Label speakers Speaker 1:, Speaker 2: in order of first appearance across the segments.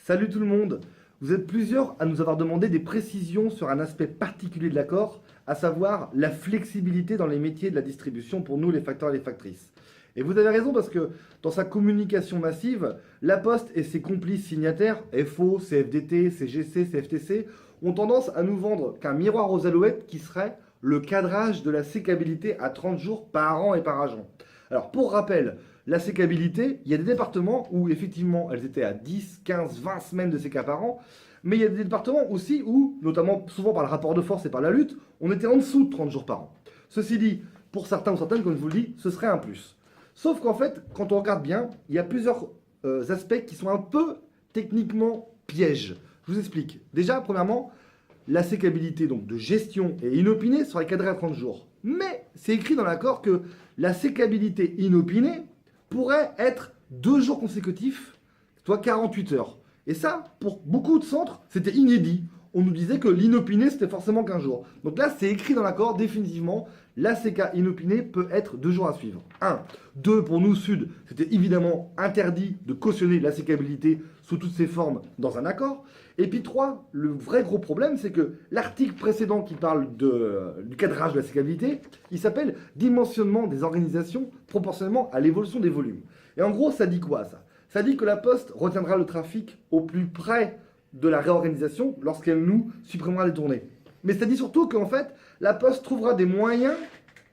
Speaker 1: Salut tout le monde. Vous êtes plusieurs à nous avoir demandé des précisions sur un aspect particulier de l'accord, à savoir la flexibilité dans les métiers de la distribution pour nous les facteurs et les factrices. Et vous avez raison parce que dans sa communication massive, La Poste et ses complices signataires, FO, CFDT, CGC, CFTC, ont tendance à nous vendre qu'un miroir aux alouettes qui serait le cadrage de la sécabilité à 30 jours par an et par agent. Alors pour rappel, la sécabilité, il y a des départements où effectivement elles étaient à 10, 15, 20 semaines de séca par an, mais il y a des départements aussi où, notamment souvent par le rapport de force et par la lutte, on était en dessous de 30 jours par an. Ceci dit, pour certains ou certaines, comme je vous le dis, ce serait un plus. Sauf qu'en fait, quand on regarde bien, il y a plusieurs aspects qui sont un peu techniquement pièges. Je vous explique. Déjà, premièrement, la sécabilité donc, de gestion et inopinée serait cadrée à 30 jours. Mais c'est écrit dans l'accord que la sécabilité inopinée pourrait être 2 jours consécutifs, soit 48 heures. Et ça, pour beaucoup de centres, c'était inédit. On nous disait que l'inopiné, c'était forcément 15 jours. Donc là, c'est écrit dans l'accord, définitivement, la CK inopinée peut être 2 jours à suivre. 1. 2, pour nous, Sud, c'était évidemment interdit de cautionner la sécabilité sous toutes ses formes dans un accord. Et puis 3, le vrai gros problème, c'est que l'article précédent qui parle du cadrage de la sécabilité, il s'appelle « Dimensionnement des organisations proportionnellement à l'évolution des volumes ». Et en gros, ça dit quoi, ça? Ça dit que la Poste retiendra le trafic au plus près de la réorganisation lorsqu'elle nous supprimera les tournées. Mais ça dit surtout qu'en fait, la Poste trouvera des moyens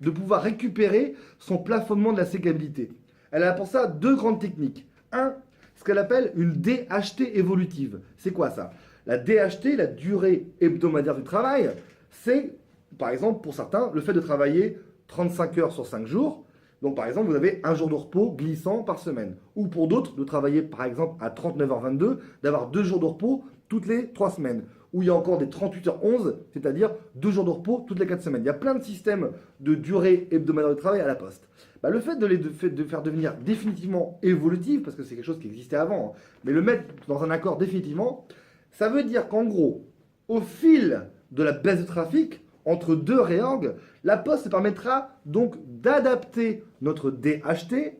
Speaker 1: de pouvoir récupérer son plafonnement de la sécabilité. Elle a pour ça 2 grandes techniques. 1, ce qu'elle appelle une DHT évolutive. C'est quoi ça? La DHT, la durée hebdomadaire du travail, c'est, par exemple, pour certains, le fait de travailler 35 heures sur 5 jours. Donc, par exemple, vous avez un jour de repos glissant par semaine. Ou pour d'autres, de travailler, par exemple, à 39h22, d'avoir 2 jours de repos toutes les 3 semaines. Ou il y a encore des 38h11, c'est-à-dire 2 jours de repos toutes les 4 semaines. Il y a plein de systèmes de durée hebdomadaire de travail à la Poste. Le fait de faire devenir définitivement évolutif, parce que c'est quelque chose qui existait avant, mais le mettre dans un accord définitivement, ça veut dire qu'en gros, au fil de la baisse de trafic, entre 2 réorgs, la Poste se permettra donc d'adapter notre DHT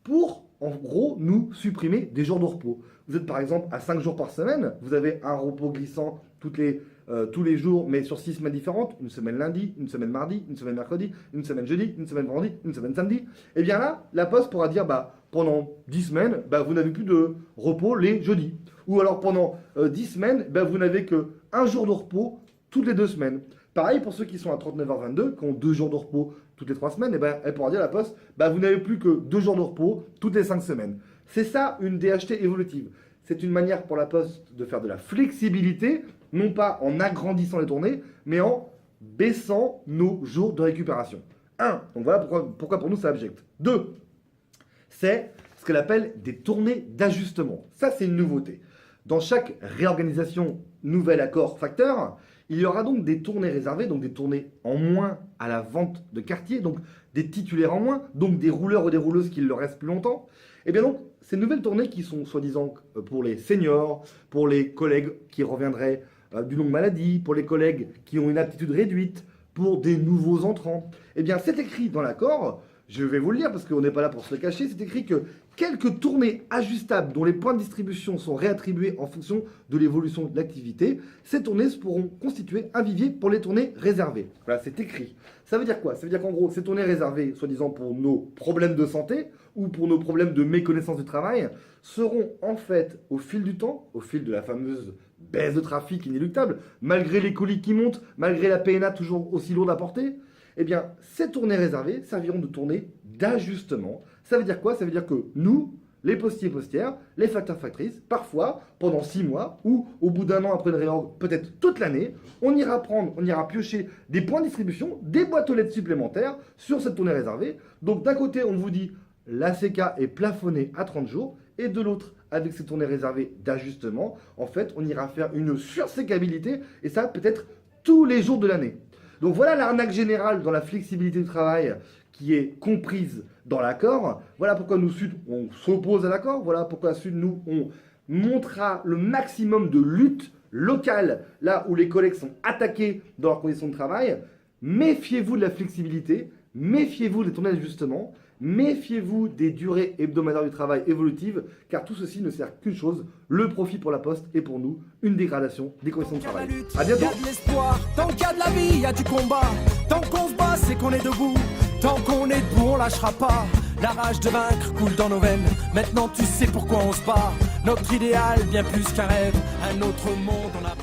Speaker 1: pour, en gros, nous supprimer des jours de repos. Vous êtes par exemple à 5 jours par semaine, vous avez un repos glissant tous les jours, mais sur 6 semaines différentes, une semaine lundi, une semaine mardi, une semaine mercredi, une semaine jeudi, une semaine vendredi, une semaine samedi. Et bien là, la Poste pourra dire, pendant 10 semaines, vous n'avez plus de repos les jeudis. Ou alors pendant 10 semaines, vous n'avez que 1 jour de repos toutes les 2 semaines. Pareil pour ceux qui sont à 39h22, qui ont 2 jours de repos toutes les 3 semaines, elle pourra dire à la Poste, vous n'avez plus que 2 jours de repos toutes les 5 semaines. C'est ça une DHT évolutive. C'est une manière pour la Poste de faire de la flexibilité, non pas en agrandissant les tournées, mais en baissant nos jours de récupération. 1. Donc voilà pourquoi pour nous c'est abject. 2. C'est ce qu'elle appelle des tournées d'ajustement. Ça, c'est une nouveauté. Dans chaque réorganisation, nouvel accord facteur, il y aura donc des tournées réservées, donc des tournées en moins à la vente de quartier, donc des titulaires en moins, donc des rouleurs ou des rouleuses qui leur restent plus longtemps. Et bien donc, ces nouvelles tournées qui sont soi-disant pour les seniors, pour les collègues qui reviendraient d'une longue maladie, pour les collègues qui ont une aptitude réduite, pour des nouveaux entrants, eh bien c'est écrit dans l'accord, je vais vous le lire parce qu'on n'est pas là pour se le cacher, c'est écrit que quelques tournées ajustables dont les points de distribution sont réattribués en fonction de l'évolution de l'activité, ces tournées pourront constituer un vivier pour les tournées réservées. Voilà, c'est écrit. Ça veut dire quoi? Ça veut dire qu'en gros, ces tournées réservées, soi-disant pour nos problèmes de santé ou pour nos problèmes de méconnaissance du travail, seront en fait, au fil du temps, au fil de la fameuse baisse de trafic inéluctable, malgré les colis qui montent, malgré la PNA toujours aussi lourde à porter, eh bien, ces tournées réservées serviront de tournées d'ajustement. Ça veut dire quoi? Ça veut dire que nous, les postiers et postières, les facteurs factrices, parfois, pendant 6 mois, ou au bout d'1 an après une réorg, peut-être toute l'année, on ira piocher des points de distribution, des boîtes aux lettres supplémentaires sur cette tournée réservée. Donc d'un côté, on vous dit, la CK est plafonnée à 30 jours, et de l'autre, avec ces tournées réservées d'ajustement, en fait, on ira faire une sursécabilité, et ça peut-être tous les jours de l'année. Donc voilà l'arnaque générale dans la flexibilité du travail qui est comprise dans l'accord. Voilà pourquoi nous, Sud, on s'oppose à l'accord. Voilà pourquoi, Sud, nous, on montrera le maximum de lutte locale, là où les collègues sont attaqués dans leurs conditions de travail. Méfiez-vous de la flexibilité. méfiez-vous des tournées d'ajustement, méfiez-vous des durées hebdomadaires du travail évolutives, car tout ceci ne sert qu'une chose, le profit pour la Poste et pour nous, une dégradation des conditions de travail. À bientôt.
Speaker 2: Y a de l'espoir, tant qu'il y a de la vie, y a du combat. Tant qu'on se bat, c'est qu'on est debout. Tant qu'on est debout, on lâchera pas. La rage de vaincre coule dans nos veines. Maintenant tu sais pourquoi on se bat. Notre idéal, bien plus qu'un rêve. Un autre monde, on a